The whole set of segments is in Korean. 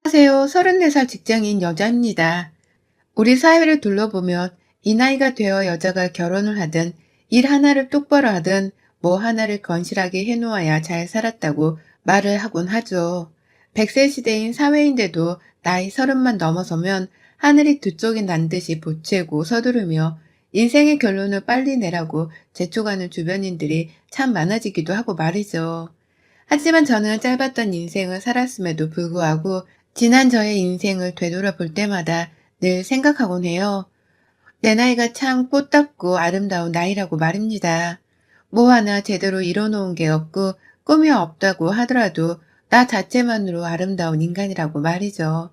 안녕하세요. 34살 직장인 여자입니다. 우리 사회를 둘러보면 이 나이가 되어 여자가 결혼을 하든 일 하나를 똑바로 하든 뭐 하나를 건실하게 해놓아야 잘 살았다고 말을 하곤 하죠. 100세 시대인 사회인데도 나이 30만 넘어서면 하늘이 두 쪽이 난 듯이 보채고 서두르며 인생의 결론을 빨리 내라고 재촉하는 주변인들이 참 많아지기도 하고 말이죠. 하지만 저는 짧았던 인생을 살았음에도 불구하고 지난 저의 인생을 되돌아볼 때마다 늘 생각하곤 해요. 내 나이가 참 꽃답고 아름다운 나이라고 말입니다. 뭐 하나 제대로 이뤄놓은 게 없고 꿈이 없다고 하더라도 나 자체만으로 아름다운 인간이라고 말이죠.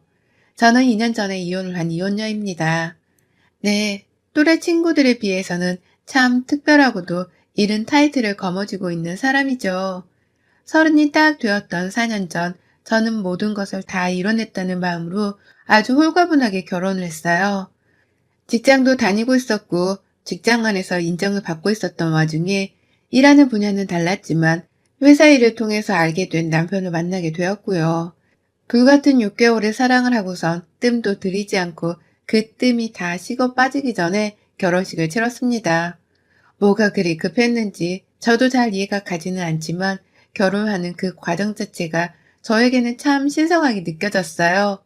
저는 2년 전에 이혼을 한 이혼녀입니다. 네, 또래 친구들에 비해서는 참 특별하고도 이른 타이틀을 거머쥐고 있는 사람이죠. 30이 딱 되었던 4년 전, 저는 모든 것을 다 이뤄냈다는 마음으로 아주 홀가분하게 결혼을 했어요. 직장도 다니고 있었고, 직장 안에서 인정을 받고 있었던 와중에 일하는 분야는 달랐지만 회사 일을 통해서 알게 된 남편을 만나게 되었고요. 불같은 6개월의 사랑을 하고선 뜸도 들이지 않고 그 뜸이 다 식어 빠지기 전에 결혼식을 치렀습니다. 뭐가 그리 급했는지 저도 잘 이해가 가지는 않지만 결혼하는 그 과정 자체가 저에게는 참 신성하게 느껴졌어요.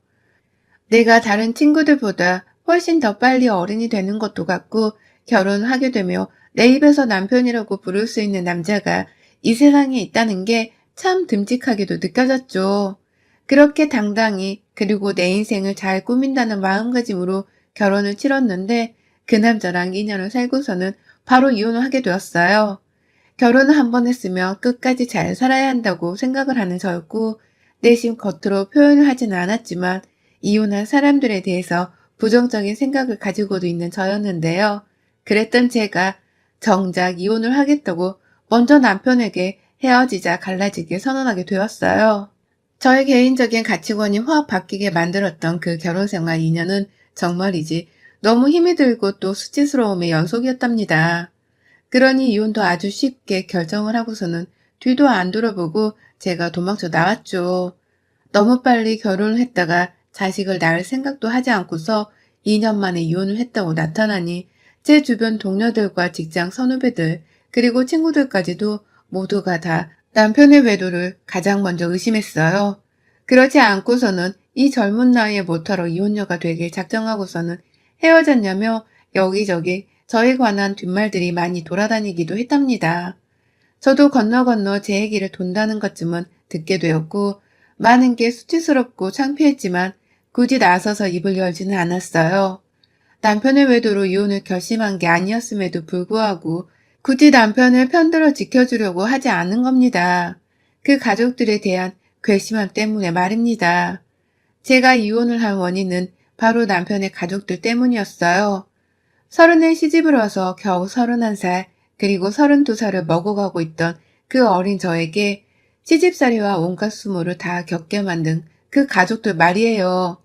내가 다른 친구들보다 훨씬 더 빨리 어른이 되는 것도 같고 결혼하게 되며 내 입에서 남편이라고 부를 수 있는 남자가 이 세상에 있다는 게 참 듬직하게도 느껴졌죠. 그렇게 당당히 그리고 내 인생을 잘 꾸민다는 마음가짐으로 결혼을 치렀는데 그 남자랑 2년을 살고서는 바로 이혼을 하게 되었어요. 결혼을 한 번 했으면 끝까지 잘 살아야 한다고 생각을 하는 저였고 내심 겉으로 표현을 하지는 않았지만 이혼한 사람들에 대해서 부정적인 생각을 가지고도 있는 저였는데요. 그랬던 제가 정작 이혼을 하겠다고 먼저 남편에게 헤어지자 갈라지길 선언하게 되었어요. 저의 개인적인 가치관이 확 바뀌게 만들었던 그 결혼생활 2년은 정말이지 너무 힘이 들고 또 수치스러움의 연속이었답니다. 그러니 이혼도 아주 쉽게 결정을 하고서는 뒤도 안 돌아보고 제가 도망쳐 나왔죠. 너무 빨리 결혼을 했다가 자식을 낳을 생각도 하지 않고서 2년 만에 이혼을 했다고 나타나니 제 주변 동료들과 직장 선후배들 그리고 친구들까지도 모두가 다 남편의 외도를 가장 먼저 의심했어요. 그렇지 않고서는 이 젊은 나이에 못하러 이혼녀가 되길 작정하고서는 헤어졌냐며 여기저기 저에 관한 뒷말들이 많이 돌아다니기도 했답니다. 저도 건너 제 얘기를 돈다는 것쯤은 듣게 되었고 많은 게 수치스럽고 창피했지만 굳이 나서서 입을 열지는 않았어요. 남편의 외도로 이혼을 결심한 게 아니었음에도 불구하고 굳이 남편을 편들어 지켜주려고 하지 않은 겁니다. 그 가족들에 대한 괘씸함 때문에 말입니다. 제가 이혼을 한 원인은 바로 남편의 가족들 때문이었어요. 30에 시집을 와서 겨우 31살, 그리고 32살을 먹어가고 있던 그 어린 저에게 시집살이와 온갖 수모를 다 겪게 만든 그 가족들 말이에요.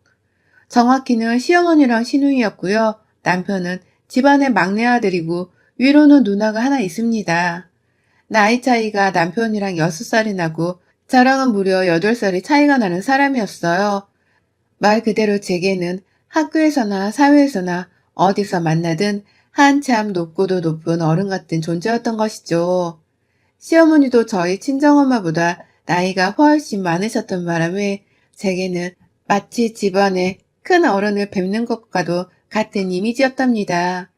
정확히는 시어머니랑 시누이였고요. 남편은 집안의 막내 아들이고 위로는 누나가 하나 있습니다. 나이 차이가 남편이랑 6살이 나고 저랑은 무려 8살이 차이가 나는 사람이었어요. 말 그대로 제게는 학교에서나 사회에서나 어디서 만나든 한참 높고도 높은 어른 같은 존재였던 것이죠. 시어머니도 저희 친정엄마보다 나이가 훨씬 많으셨던 바람에 제게는 마치 집안에 큰 어른을 뵙는 것과도 같은 이미지였답니다.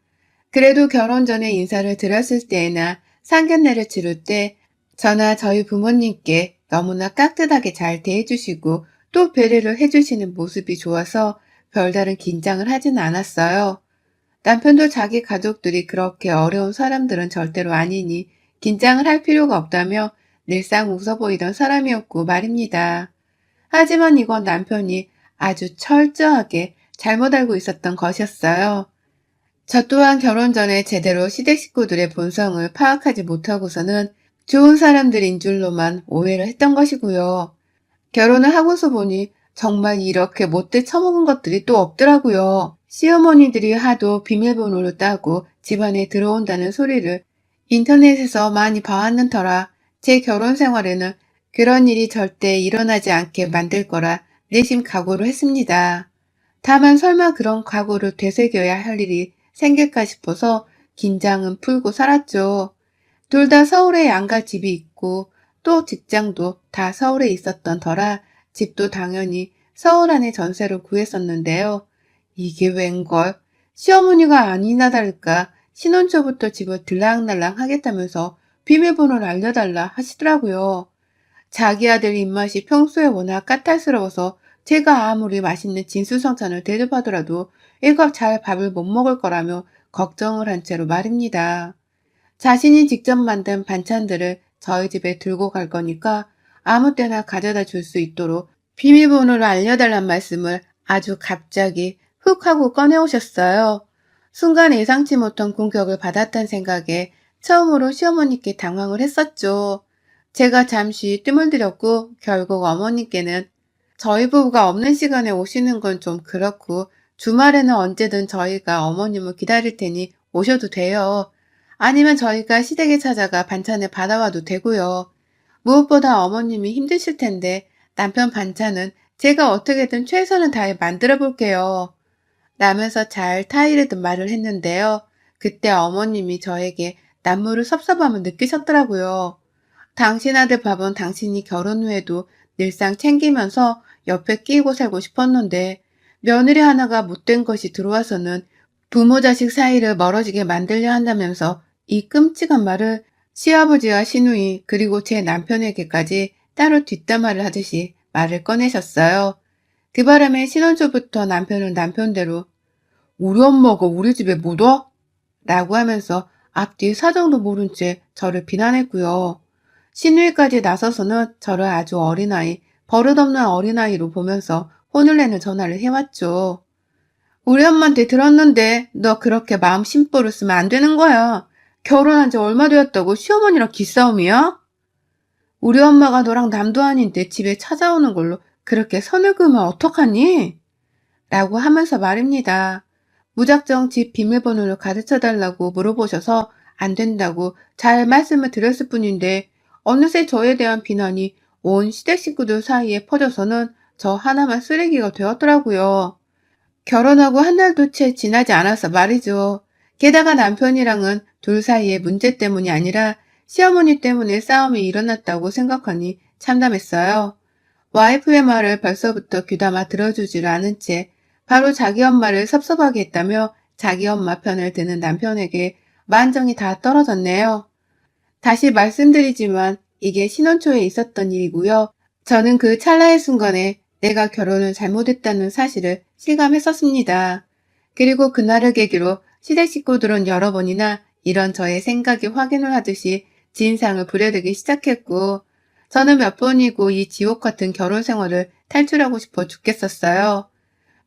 그래도 결혼 전에 인사를 드렸을 때나 상견례를 치를 때 저나 저희 부모님께 너무나 깍듯하게 잘 대해주시고 또 배려를 해주시는 모습이 좋아서 별다른 긴장을 하진 않았어요. 남편도 자기 가족들이 그렇게 어려운 사람들은 절대로 아니니 긴장을 할 필요가 없다며 늘상 웃어 보이던 사람이었고 말입니다. 하지만 이건 남편이 아주 철저하게 잘못 알고 있었던 것이었어요. 저 또한 결혼 전에 제대로 시댁 식구들의 본성을 파악하지 못하고서는 좋은 사람들인 줄로만 오해를 했던 것이고요. 결혼을 하고서 보니 정말 이렇게 못돼 처먹은 것들이 또 없더라고요. 시어머니들이 하도 비밀번호를 따고 집안에 들어온다는 소리를 인터넷에서 많이 봐왔는 터라 제 결혼 생활에는 그런 일이 절대 일어나지 않게 만들 거라 내심 각오를 했습니다. 다만 설마 그런 각오를 되새겨야 할 일이 생길까 싶어서 긴장은 풀고 살았죠. 둘 다 서울에 양가 집이 있고 또 직장도 다 서울에 있었던 터라 집도 당연히 서울 안에 전세로 구했었는데요. 이게 웬걸? 시어머니가 아니나 다를까 신혼 초부터 집을 들락날락 하겠다면서 비밀번호를 알려달라 하시더라고요. 자기 아들 입맛이 평소에 워낙 까탈스러워서 제가 아무리 맛있는 진수성찬을 대접하더라도 애가 잘 밥을 못 먹을 거라며 걱정을 한 채로 말입니다. 자신이 직접 만든 반찬들을 저희 집에 들고 갈 거니까 아무 때나 가져다 줄 수 있도록 비밀번호를 알려달란 말씀을 아주 갑자기 훅 하고 꺼내오셨어요. 순간 예상치 못한 공격을 받았다는 생각에 처음으로 시어머니께 당황을 했었죠. 제가 잠시 뜸을 들였고 결국 어머니께는 저희 부부가 없는 시간에 오시는 건 좀 그렇고 주말에는 언제든 저희가 어머님을 기다릴 테니 오셔도 돼요. 아니면 저희가 시댁에 찾아가 반찬을 받아와도 되고요. 무엇보다 어머님이 힘드실 텐데 남편 반찬은 제가 어떻게든 최선을 다해 만들어 볼게요. 라면서 잘 타이르듯 말을 했는데요. 그때 어머님이 저에게 남모를 섭섭함을 느끼셨더라고요. 당신 아들 밥은 당신이 결혼 후에도 늘상 챙기면서 옆에 끼고 살고 싶었는데 며느리 하나가 못된 것이 들어와서는 부모 자식 사이를 멀어지게 만들려 한다면서 이 끔찍한 말을 시아버지와 시누이 그리고 제 남편에게까지 따로 뒷담화를 하듯이 말을 꺼내셨어요. 그 바람에 신혼 초부터 남편은 남편대로 우리 엄마가 우리 집에 못 와? 라고 하면서 앞뒤 사정도 모른 채 저를 비난했고요. 시누이까지 나서서는 저를 아주 어린아이, 버릇없는 어린아이로 보면서 혼을 내는 전화를 해왔죠. 우리 엄마한테 들었는데 너 그렇게 마음 심보를 쓰면 안 되는 거야. 결혼한 지 얼마 되었다고 시어머니랑 기싸움이야? 우리 엄마가 너랑 남도 아닌데 집에 찾아오는 걸로 그렇게 선을 그으면 어떡하니? 라고 하면서 말입니다. 무작정 집 비밀번호를 가르쳐달라고 물어보셔서 안 된다고 잘 말씀을 드렸을 뿐인데 어느새 저에 대한 비난이 온 시댁 식구들 사이에 퍼져서는 저 하나만 쓰레기가 되었더라고요. 결혼하고 한 달도 채 지나지 않아서 말이죠. 게다가 남편이랑은 둘 사이의 문제 때문이 아니라 시어머니 때문에 싸움이 일어났다고 생각하니 참담했어요. 와이프의 말을 벌써부터 귀담아 들어주지를 않은 채 바로 자기 엄마를 섭섭하게 했다며 자기 엄마 편을 드는 남편에게 만정이 다 떨어졌네요. 다시 말씀드리지만 이게 신혼 초에 있었던 일이고요. 저는 그 찰나의 순간에 내가 결혼을 잘못했다는 사실을 실감했었습니다. 그리고 그날을 계기로 시댁 식구들은 여러 번이나 이런 저의 생각이 확인을 하듯이 진상을 부려대기 시작했고 저는 몇 번이고 이 지옥 같은 결혼 생활을 탈출하고 싶어 죽겠었어요.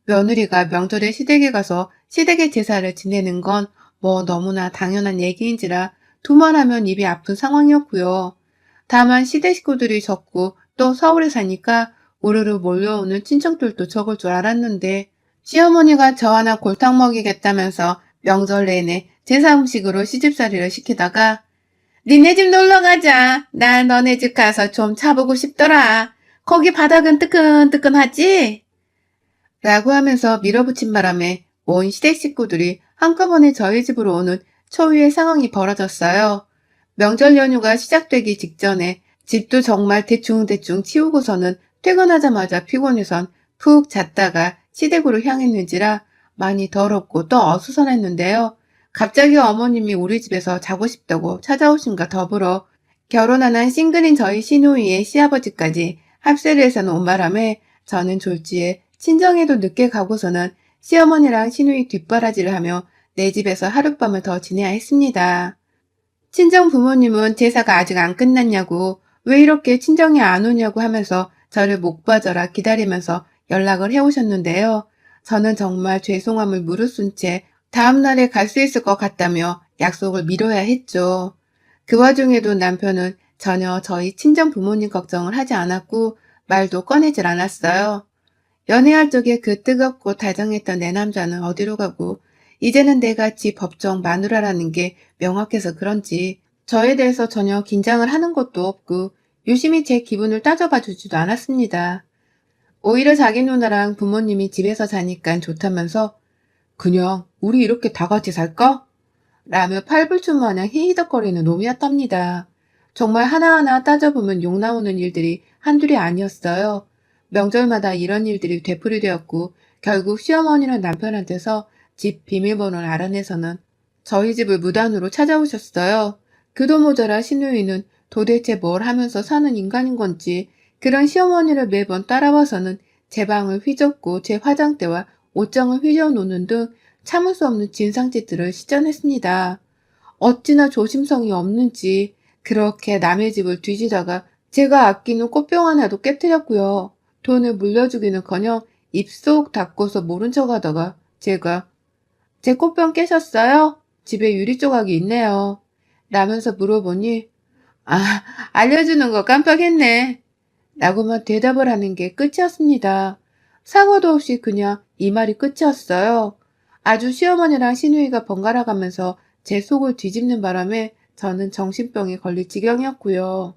며느리가 명절에 시댁에 가서 시댁의 제사를 지내는 건 뭐 너무나 당연한 얘기인지라 두말하면 입이 아픈 상황이었고요. 다만 시댁 식구들이 적고 또 서울에 사니까 우르르 몰려오는 친척들도 적을 줄 알았는데 시어머니가 저 하나 골탕 먹이겠다면서 명절 내내 제사 음식으로 시집살이를 시키다가 니네 집 놀러 가자. 나 너네 집 가서 좀 차보고 싶더라. 거기 바닥은 뜨끈뜨끈하지? 라고 하면서 밀어붙인 바람에 온 시댁 식구들이 한꺼번에 저희 집으로 오는 초유의 상황이 벌어졌어요. 명절 연휴가 시작되기 직전에 집도 정말 대충대충 치우고서는 퇴근하자마자 피곤해선 푹 잤다가 시댁으로 향했는지라 많이 더럽고 또 어수선했는데요. 갑자기 어머님이 우리 집에서 자고 싶다고 찾아오신과 더불어 결혼 안 한 싱글인 저희 시누이의 시아버지까지 합세를 해서 온 바람에 저는 졸지에 친정에도 늦게 가고서는 시어머니랑 시누이 뒷바라지를 하며 내 집에서 하룻밤을 더 지내야 했습니다. 친정 부모님은 제사가 아직 안 끝났냐고 왜 이렇게 친정에 안 오냐고 하면서 저를 목 빠져라 기다리면서 연락을 해오셨는데요. 저는 정말 죄송함을 무릅쓴 채 다음날에 갈 수 있을 것 같다며 약속을 미뤄야 했죠. 그 와중에도 남편은 전혀 저희 친정 부모님 걱정을 하지 않았고 말도 꺼내질 않았어요. 연애할 적에 그 뜨겁고 다정했던 내 남자는 어디로 가고 이제는 내가 지 법정 마누라라는 게 명확해서 그런지 저에 대해서 전혀 긴장을 하는 것도 없고 유심히 제 기분을 따져봐 주지도 않았습니다. 오히려 자기 누나랑 부모님이 집에서 자니까 좋다면서 그냥 우리 이렇게 다 같이 살까? 라며 팔불출 마냥 히히덕거리는 놈이었답니다. 정말 하나하나 따져보면 욕 나오는 일들이 한둘이 아니었어요. 명절마다 이런 일들이 되풀이되었고 결국 시어머니는 남편한테서 집 비밀번호를 알아내서는 저희 집을 무단으로 찾아오셨어요. 그도 모자라 시누이는 도대체 뭘 하면서 사는 인간인 건지 그런 시어머니를 매번 따라와서는 제 방을 휘젓고 제 화장대와 옷장을 휘저어놓는 등 참을 수 없는 진상짓들을 시전했습니다. 어찌나 조심성이 없는지 그렇게 남의 집을 뒤지다가 제가 아끼는 꽃병 하나도 깨뜨렸고요. 돈을 물려주기는커녕 입속 닫고서 모른 척하다가 제가 제 꽃병 깨셨어요? 집에 유리 조각이 있네요. 라면서 물어보니 아, 알려주는 거 깜빡했네. 라고만 대답을 하는 게 끝이었습니다. 사과도 없이 그냥 이 말이 끝이었어요. 아주 시어머니랑 시누이가 번갈아 가면서 제 속을 뒤집는 바람에 저는 정신병에 걸릴 지경이었고요.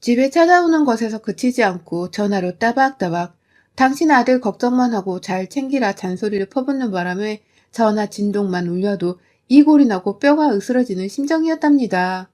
집에 찾아오는 것에서 그치지 않고 전화로 따박따박 당신 아들 걱정만 하고 잘 챙기라 잔소리를 퍼붓는 바람에 전화 진동만 울려도 이골이 나고 뼈가 으스러지는 심정이었답니다.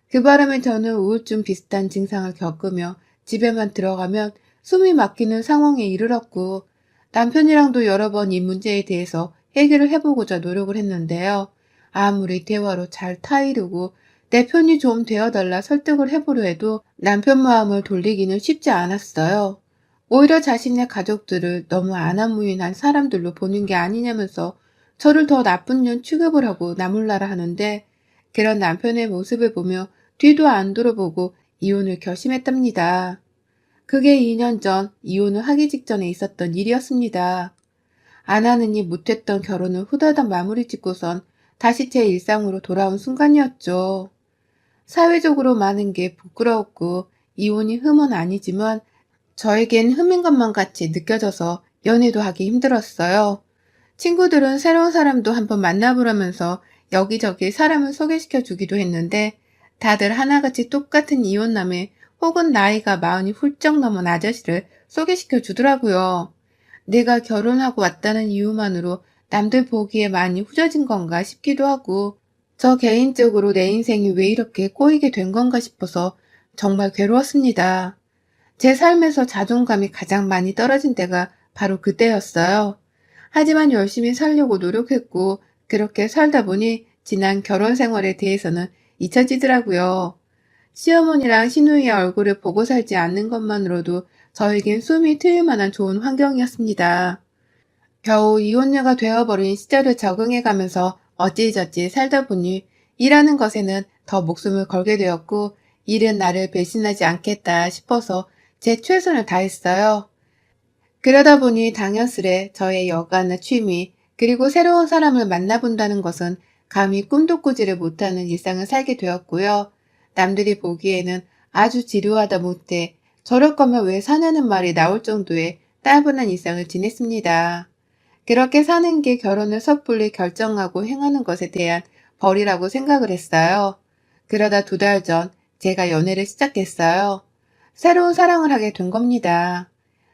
그 바람에 저는 우울증 비슷한 증상을 겪으며 집에만 들어가면 숨이 막히는 상황에 이르렀고 남편이랑도 여러 번 이 문제에 대해서 해결을 해보고자 노력을 했는데요. 아무리 대화로 잘 타이르고 내 편이 좀 되어달라 설득을 해보려 해도 남편 마음을 돌리기는 쉽지 않았어요. 오히려 자신의 가족들을 너무 안하무인한 사람들로 보는 게 아니냐면서 저를 더 나쁜 년 취급을 하고 나몰라라 하는데 그런 남편의 모습을 보며 뒤도 안 돌아보고 이혼을 결심했답니다. 그게 2년 전 이혼을 하기 직전에 있었던 일이었습니다. 안 하느니 못했던 결혼을 후다닥 마무리 짓고선 다시 제 일상으로 돌아온 순간이었죠. 사회적으로 많은 게 부끄러웠고 이혼이 흠은 아니지만 저에겐 흠인 것만 같이 느껴져서 연애도 하기 힘들었어요. 친구들은 새로운 사람도 한번 만나보라면서 여기저기 사람을 소개시켜 주기도 했는데 다들 하나같이 똑같은 이혼남에 혹은 나이가 40이 훌쩍 넘은 아저씨를 소개시켜 주더라고요. 내가 결혼하고 왔다는 이유만으로 남들 보기에 많이 후져진 건가 싶기도 하고 저 개인적으로 내 인생이 왜 이렇게 꼬이게 된 건가 싶어서 정말 괴로웠습니다. 제 삶에서 자존감이 가장 많이 떨어진 때가 바로 그때였어요. 하지만 열심히 살려고 노력했고 그렇게 살다 보니 지난 결혼 생활에 대해서는 잊혀지더라고요. 시어머니랑 시누이의 얼굴을 보고 살지 않는 것만으로도 저에겐 숨이 트일 만한 좋은 환경이었습니다. 겨우 이혼녀가 되어버린 시절을 적응해가면서 어찌저찌 살다 보니 일하는 것에는 더 목숨을 걸게 되었고 일은 나를 배신하지 않겠다 싶어서 제 최선을 다했어요. 그러다 보니 당연스레 저의 여가나 취미 그리고 새로운 사람을 만나본다는 것은 감히 꿈도 꾸지를 못하는 일상을 살게 되었고요. 남들이 보기에는 아주 지루하다 못해 저럴 거면 왜 사냐는 말이 나올 정도의 따분한 일상을 지냈습니다. 그렇게 사는 게 결혼을 섣불리 결정하고 행하는 것에 대한 벌이라고 생각을 했어요. 그러다 2달 전 제가 연애를 시작했어요. 새로운 사랑을 하게 된 겁니다.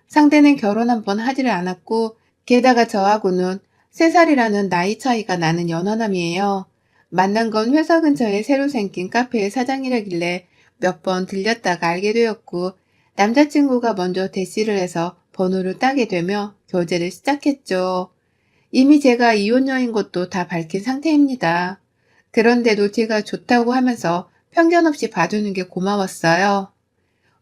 상대는 결혼 한 번 하지를 않았고 게다가 저하고는 3살이라는 나이 차이가 나는 연하남이에요. 만난 건 회사 근처에 새로 생긴 카페의 사장이라길래 몇 번 들렸다가 알게 되었고 남자친구가 먼저 대시를 해서 번호를 따게 되며 교제를 시작했죠. 이미 제가 이혼녀인 것도 다 밝힌 상태입니다. 그런데도 제가 좋다고 하면서 편견 없이 봐주는 게 고마웠어요.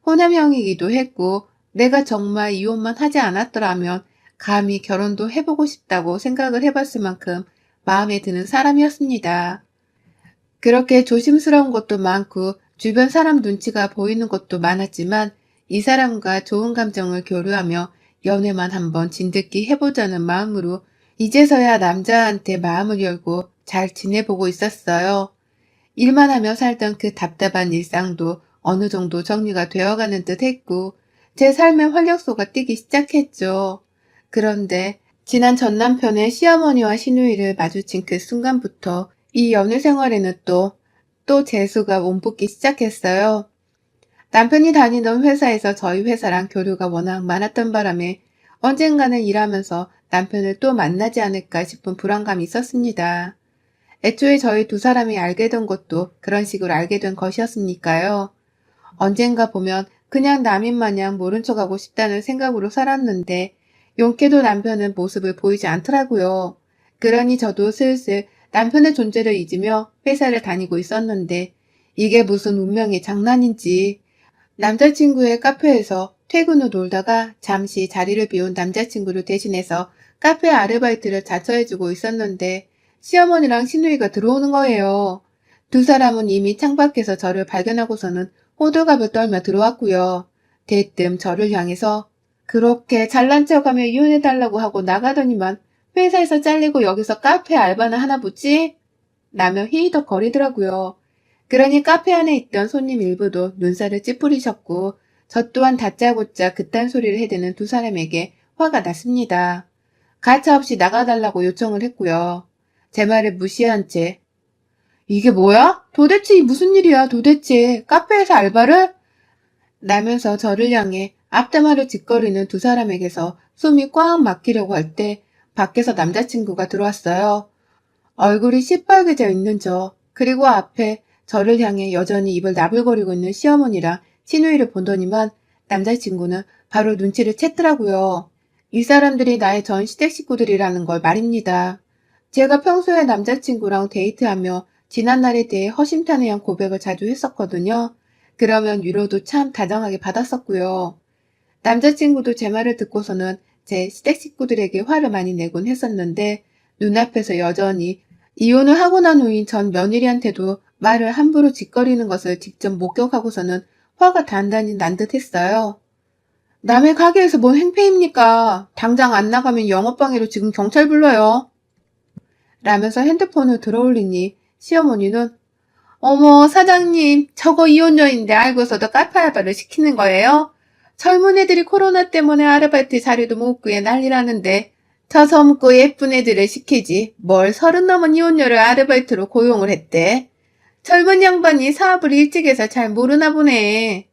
호남형이기도 했고 내가 정말 이혼만 하지 않았더라면 감히 결혼도 해보고 싶다고 생각을 해봤을 만큼 마음에 드는 사람이었습니다. 그렇게 조심스러운 것도 많고 주변 사람 눈치가 보이는 것도 많았지만 이 사람과 좋은 감정을 교류하며 연애만 한번 진득히 해보자는 마음으로 이제서야 남자한테 마음을 열고 잘 지내보고 있었어요. 일만 하며 살던 그 답답한 일상도 어느 정도 정리가 되어가는 듯 했고 제 삶의 활력소가 뛰기 시작했죠. 그런데 지난 전 남편의 시어머니와 시누이를 마주친 그 순간부터 이 연애 생활에는 또 재수가 몸붙기 시작했어요. 남편이 다니던 회사에서 저희 회사랑 교류가 워낙 많았던 바람에 언젠가는 일하면서 남편을 또 만나지 않을까 싶은 불안감이 있었습니다. 애초에 저희 두 사람이 알게 된 것도 그런 식으로 알게 된 것이었으니까요. 언젠가 보면 그냥 남인 마냥 모른 척하고 싶다는 생각으로 살았는데 용케도 남편은 모습을 보이지 않더라고요. 그러니 저도 슬슬 남편의 존재를 잊으며 회사를 다니고 있었는데 이게 무슨 운명의 장난인지 남자친구의 카페에서 퇴근 후 놀다가 잠시 자리를 비운 남자친구를 대신해서 카페 아르바이트를 자처해주고 있었는데 시어머니랑 시누이가 들어오는 거예요. 두 사람은 이미 창밖에서 저를 발견하고서는 호들갑을 떨며 들어왔고요. 대뜸 저를 향해서 그렇게 잘난 척하며 이혼해달라고 하고 나가더니만 회사에서 잘리고 여기서 카페 알바나 하나 보지? 라며 히히덕거리더라고요. 그러니 카페 안에 있던 손님 일부도 눈살을 찌푸리셨고 저 또한 다짜고짜 그딴 소리를 해대는 두 사람에게 화가 났습니다. 가차없이 나가달라고 요청을 했고요. 제 말을 무시한 채 이게 뭐야? 도대체 이 무슨 일이야 도대체 카페에서 알바를? 라면서 저를 향해 앞담화를 짓거리는 두 사람에게서 숨이 꽉 막히려고 할 때 밖에서 남자친구가 들어왔어요. 얼굴이 시뻘개져 있는 저, 그리고 앞에 저를 향해 여전히 입을 나불거리고 있는 시어머니랑 시누이를 본더니만 남자친구는 바로 눈치를 챘더라고요. 이 사람들이 나의 전 시댁 식구들이라는 걸 말입니다. 제가 평소에 남자친구랑 데이트하며 지난날에 대해 허심탄회한 고백을 자주 했었거든요. 그러면 위로도 참 다정하게 받았었고요. 남자친구도 제 말을 듣고서는 제 시댁 식구들에게 화를 많이 내곤 했었는데 눈앞에서 여전히 이혼을 하고 난 후인 전 며느리한테도 말을 함부로 짓거리는 것을 직접 목격하고서는 화가 단단히 난 듯했어요. 남의 가게에서 뭔 행패입니까? 당장 안 나가면 영업방해로 지금 경찰 불러요. 라면서 핸드폰을 들어올리니 시어머니는 어머 사장님 저거 이혼녀인데 알고서도 카페 알바를 시키는 거예요? 젊은 애들이 코로나 때문에 아르바이트 자리도 못 구해 난리라는데 저 젊고 예쁜 애들을 시키지 뭘 30 넘은 이혼녀를 아르바이트로 고용을 했대. 젊은 양반이 사업을 일찍 해서 잘 모르나 보네.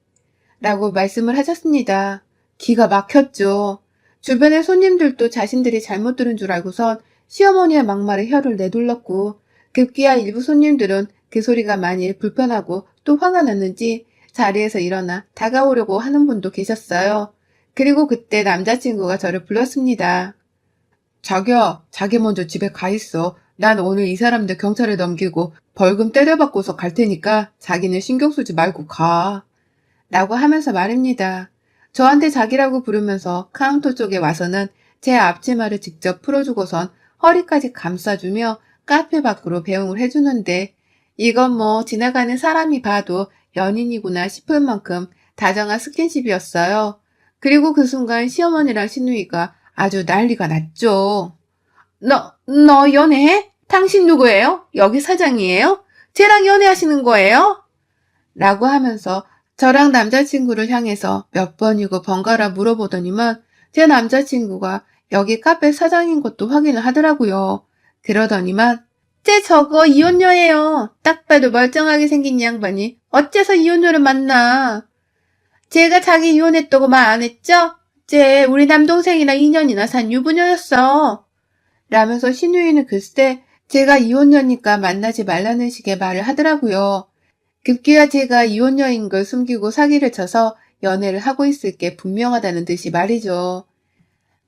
라고 말씀을 하셨습니다. 기가 막혔죠. 주변의 손님들도 자신들이 잘못 들은 줄 알고선 시어머니의 막말에 혀를 내둘렀고 급기야 일부 손님들은 그 소리가 많이 불편하고 또 화가 났는지 자리에서 일어나 다가오려고 하는 분도 계셨어요. 그리고 그때 남자친구가 저를 불렀습니다. 자기야, 자기 먼저 집에 가 있어. 난 오늘 이 사람들 경찰에 넘기고 벌금 때려받고서 갈 테니까 자기는 신경 쓰지 말고 가. 라고 하면서 말입니다. 저한테 자기라고 부르면서 카운터 쪽에 와서는 제 앞치마를 직접 풀어주고선 허리까지 감싸주며 카페 밖으로 배웅을 해주는데 이건 뭐 지나가는 사람이 봐도 연인이구나 싶을 만큼 다정한 스킨십이었어요. 그리고 그 순간 시어머니랑 시누이가 아주 난리가 났죠. 너 연애해? 당신 누구예요? 여기 사장이에요? 쟤랑 연애하시는 거예요? 라고 하면서 저랑 남자친구를 향해서 몇 번이고 번갈아 물어보더니만 제 남자친구가 여기 카페 사장인 것도 확인을 하더라고요. 그러더니만 쟤 저거 이혼녀예요. 딱 봐도 멀쩡하게 생긴 양반이 어째서 이혼녀를 만나. 쟤가 자기 이혼했다고 말 안 했죠? 쟤 우리 남동생이랑 2년이나 산 유부녀였어. 라면서 시누이는 글쎄 제가 이혼녀니까 만나지 말라는 식의 말을 하더라고요. 급기야 제가 이혼녀인 걸 숨기고 사기를 쳐서 연애를 하고 있을 게 분명하다는 듯이 말이죠.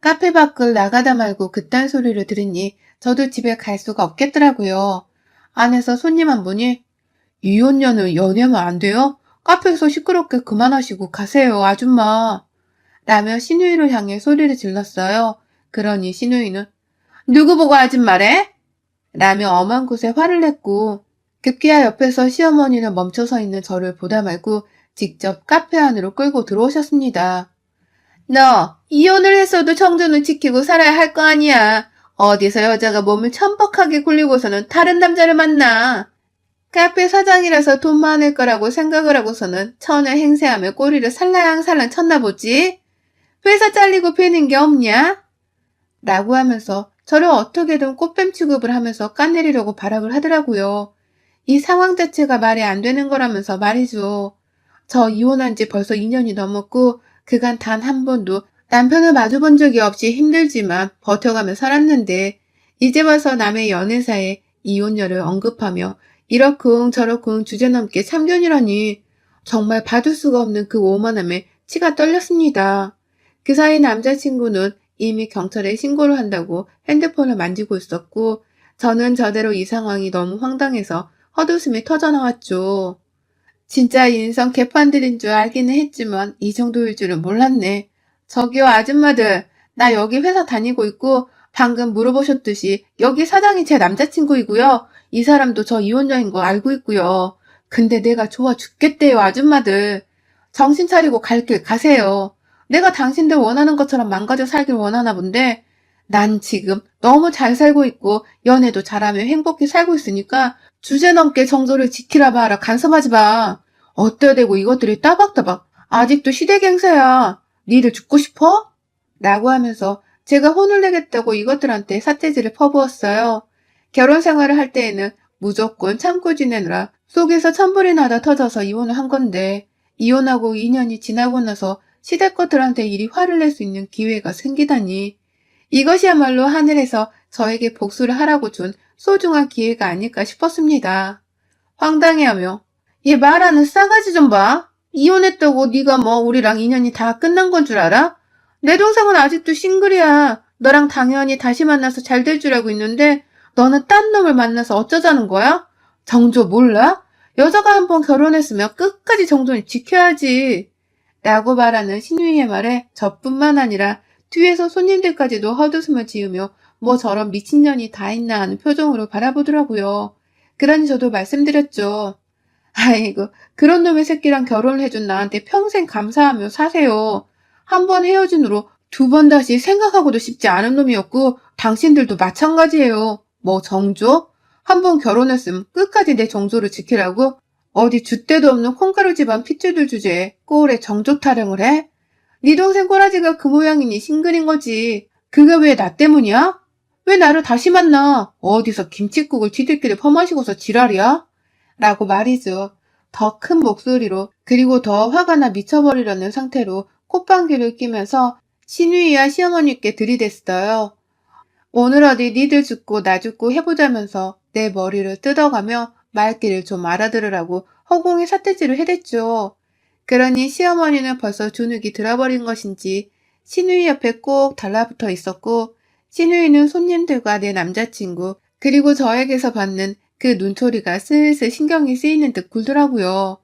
카페 밖을 나가다 말고 그딴 소리를 들으니 저도 집에 갈 수가 없겠더라고요. 안에서 손님 한 분이 이혼녀는 연애하면 안 돼요? 카페에서 시끄럽게 그만하시고 가세요, 아줌마. 라며 시누이를 향해 소리를 질렀어요. 그러니 시누이는 누구 보고 아줌마래? 라며 엄한 곳에 화를 냈고 급기야 옆에서 시어머니는 멈춰서 있는 저를 보다 말고 직접 카페 안으로 끌고 들어오셨습니다. 너 이혼을 했어도 정조는 지키고 살아야 할 거 아니야. 어디서 여자가 몸을 천박하게 굴리고서는 다른 남자를 만나. 카페 사장이라서 돈 많을 거라고 생각을 하고서는 천을 행세하며 꼬리를 살랑살랑 쳤나 보지. 회사 잘리고 배는 게 없냐? 라고 하면서 저를 어떻게든 꽃뱀 취급을 하면서 까내리려고 발악을 하더라고요. 이 상황 자체가 말이 안 되는 거라면서 말이죠. 저 이혼한 지 벌써 2년이 넘었고 그간 단 한 번도 남편을 마주본 적이 없이 힘들지만 버텨가며 살았는데 이제 와서 남의 연애사에 이혼녀를 언급하며 이러쿵 저러쿵 주제넘게 참견이라니 정말 받을 수가 없는 그 오만함에 치가 떨렸습니다. 그 사이 남자친구는 이미 경찰에 신고를 한다고 핸드폰을 만지고 있었고 저는 저대로 이 상황이 너무 황당해서 헛웃음이 터져나왔죠. 진짜 인성 개판들인 줄 알기는 했지만 이 정도일 줄은 몰랐네. 저기요 아줌마들, 나 여기 회사 다니고 있고 방금 물어보셨듯이 여기 사장이 제 남자친구이고요. 이 사람도 저 이혼녀인 거 알고 있고요. 근데 내가 좋아 죽겠대요 아줌마들. 정신 차리고 갈 길 가세요. 내가 당신들 원하는 것처럼 망가져 살길 원하나 본데 난 지금 너무 잘 살고 있고 연애도 잘하며 행복히 살고 있으니까 주제넘게 정도를 지키라 봐라 간섭하지 마. 어때야 되고 이것들이 따박따박 아직도 시대갱사야. 니들 죽고 싶어? 라고 하면서 제가 혼을 내겠다고 이것들한테 삿대질을 퍼부었어요. 결혼 생활을 할 때에는 무조건 참고 지내느라 속에서 천불이 나다 터져서 이혼을 한 건데 이혼하고 2년이 지나고 나서 시댁 것들한테 이리 화를 낼 수 있는 기회가 생기다니 이것이야말로 하늘에서 저에게 복수를 하라고 준 소중한 기회가 아닐까 싶었습니다. 황당해하며 얘 말하는 싸가지 좀 봐. 이혼했다고 네가 뭐 우리랑 인연이 다 끝난 건 줄 알아? 내 동생은 아직도 싱글이야. 너랑 당연히 다시 만나서 잘 될 줄 알고 있는데 너는 딴 놈을 만나서 어쩌자는 거야? 정조 몰라? 여자가 한번 결혼했으면 끝까지 정조는 지켜야지. 라고 말하는 신우이의 말에 저뿐만 아니라 뒤에서 손님들까지도 헛웃음을 지으며 뭐 저런 미친년이 다 있나 하는 표정으로 바라보더라고요. 그러니 저도 말씀드렸죠. 아이고, 그런 놈의 새끼랑 결혼을 해준 나한테 평생 감사하며 사세요. 한 번 헤어진 후로 두 번 다시 생각하고도 싶지 않은 놈이었고 당신들도 마찬가지예요. 뭐 정조? 한 번 결혼했으면 끝까지 내 정조를 지키라고? 어디 줏대도 없는 콩가루 집안 핏줄들 주제에 꼴에 정조 타령을 해? 네 동생 꼬라지가 그 모양이니 싱글인 거지. 그게 왜 나 때문이야? 왜 나를 다시 만나? 어디서 김칫국을 지들끼리 퍼마시고서 지랄이야? 라고 말이죠. 더 큰 목소리로 그리고 더 화가 나 미쳐버리려는 상태로 콧방귀를 끼면서 신우이와 시어머니께 들이댔어요. 오늘 어디 니들 죽고 나 죽고 해보자면서 내 머리를 뜯어가며 말귀를 좀 알아들으라고 허공에 삿대질을 해댔죠. 그러니 시어머니는 벌써 주눅이 들어버린 것인지 신우이 옆에 꼭 달라붙어 있었고 신우이는 손님들과 내 남자친구 그리고 저에게서 받는 그 눈초리가 슬슬 신경이 쓰이는 듯 굴더라고요.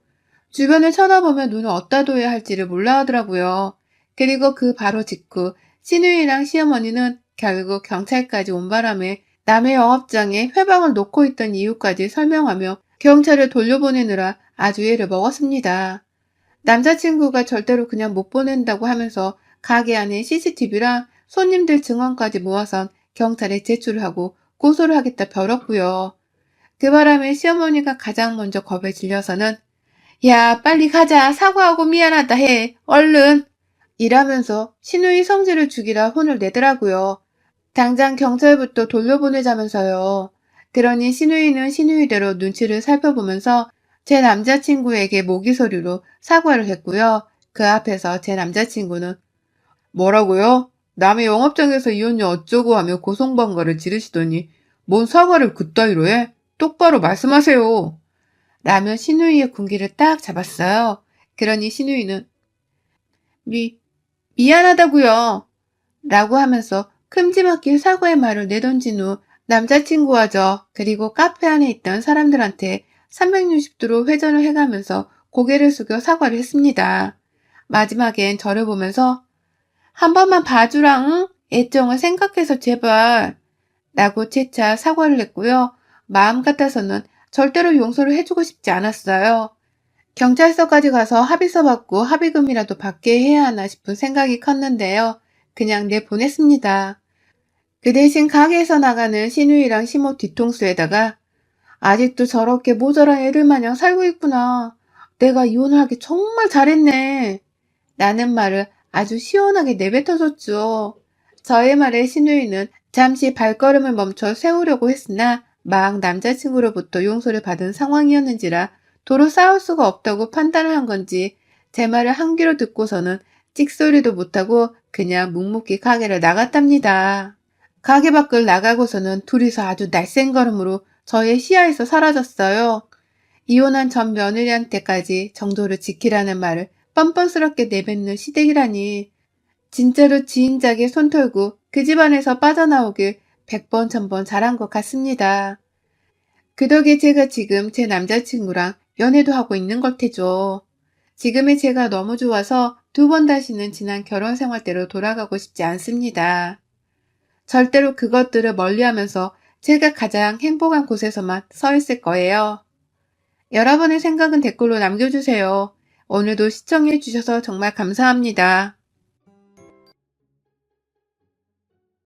주변을 쳐다보며 눈을 어디다 둬야 할지를 몰라 하더라고요. 그리고 그 바로 직후 신우이랑 시어머니는 결국 경찰까지 온 바람에 남의 영업장에 회방을 놓고 있던 이유까지 설명하며 경찰을 돌려보내느라 아주 애를 먹었습니다. 남자친구가 절대로 그냥 못 보낸다고 하면서 가게 안에 CCTV랑 손님들 증언까지 모아선 경찰에 제출을 하고 고소를 하겠다 벼렀고요. 그 바람에 시어머니가 가장 먼저 겁에 질려서는 야 빨리 가자 사과하고 미안하다 해 얼른 이라면서 신우이 성질을 죽이라 혼을 내더라고요. 당장 경찰부터 돌려보내자면서요. 그러니 신우이는 신우이대로 눈치를 살펴보면서 제 남자친구에게 모기 소리로 사과를 했고요. 그 앞에서 제 남자친구는 뭐라고요? 남의 영업장에서 이혼녀 어쩌고 하며 고성방가를 지르시더니 뭔 사과를 그따위로 해? 똑바로 말씀하세요. 라며 신우이의 군기를 딱 잡았어요. 그러니 신우이는 미안하다고요. 라고 하면서 큼지막히 사과의 말을 내던진 후 남자친구와 저 그리고 카페 안에 있던 사람들한테 360도로 회전을 해가면서 고개를 숙여 사과를 했습니다. 마지막엔 저를 보면서 한 번만 봐주라 응? 애정을 생각해서 제발 라고 재차 사과를 했고요. 마음 같아서는 절대로 용서를 해주고 싶지 않았어요. 경찰서까지 가서 합의서 받고 합의금이라도 받게 해야 하나 싶은 생각이 컸는데요. 그냥 내보냈습니다. 그 대신 가게에서 나가는 신우이랑 시모 뒤통수에다가 아직도 저렇게 모자란 애들 마냥 살고 있구나. 내가 이혼을 하기 정말 잘했네. 라는 말을 아주 시원하게 내뱉어줬죠. 저의 말에 신우이는 잠시 발걸음을 멈춰 세우려고 했으나 막 남자친구로부터 용서를 받은 상황이었는지라 도로 싸울 수가 없다고 판단을 한 건지 제 말을 한 귀로 듣고서는 찍소리도 못하고 그냥 묵묵히 가게를 나갔답니다. 가게 밖을 나가고서는 둘이서 아주 날쌘 걸음으로 저의 시야에서 사라졌어요. 이혼한 전 며느리한테까지 정도를 지키라는 말을 뻔뻔스럽게 내뱉는 시댁이라니. 진짜로 지인작에 손 털고 그 집안에서 빠져나오길 100번 1000번 잘한 것 같습니다. 그 덕에 제가 지금 제 남자친구랑 연애도 하고 있는 걸 테죠. 지금의 제가 너무 좋아서 두 번 다시는 지난 결혼 생활대로 돌아가고 싶지 않습니다. 절대로 그것들을 멀리하면서 제가 가장 행복한 곳에서만 서 있을 거예요. 여러분의 생각은 댓글로 남겨주세요. 오늘도 시청해 주셔서 정말 감사합니다.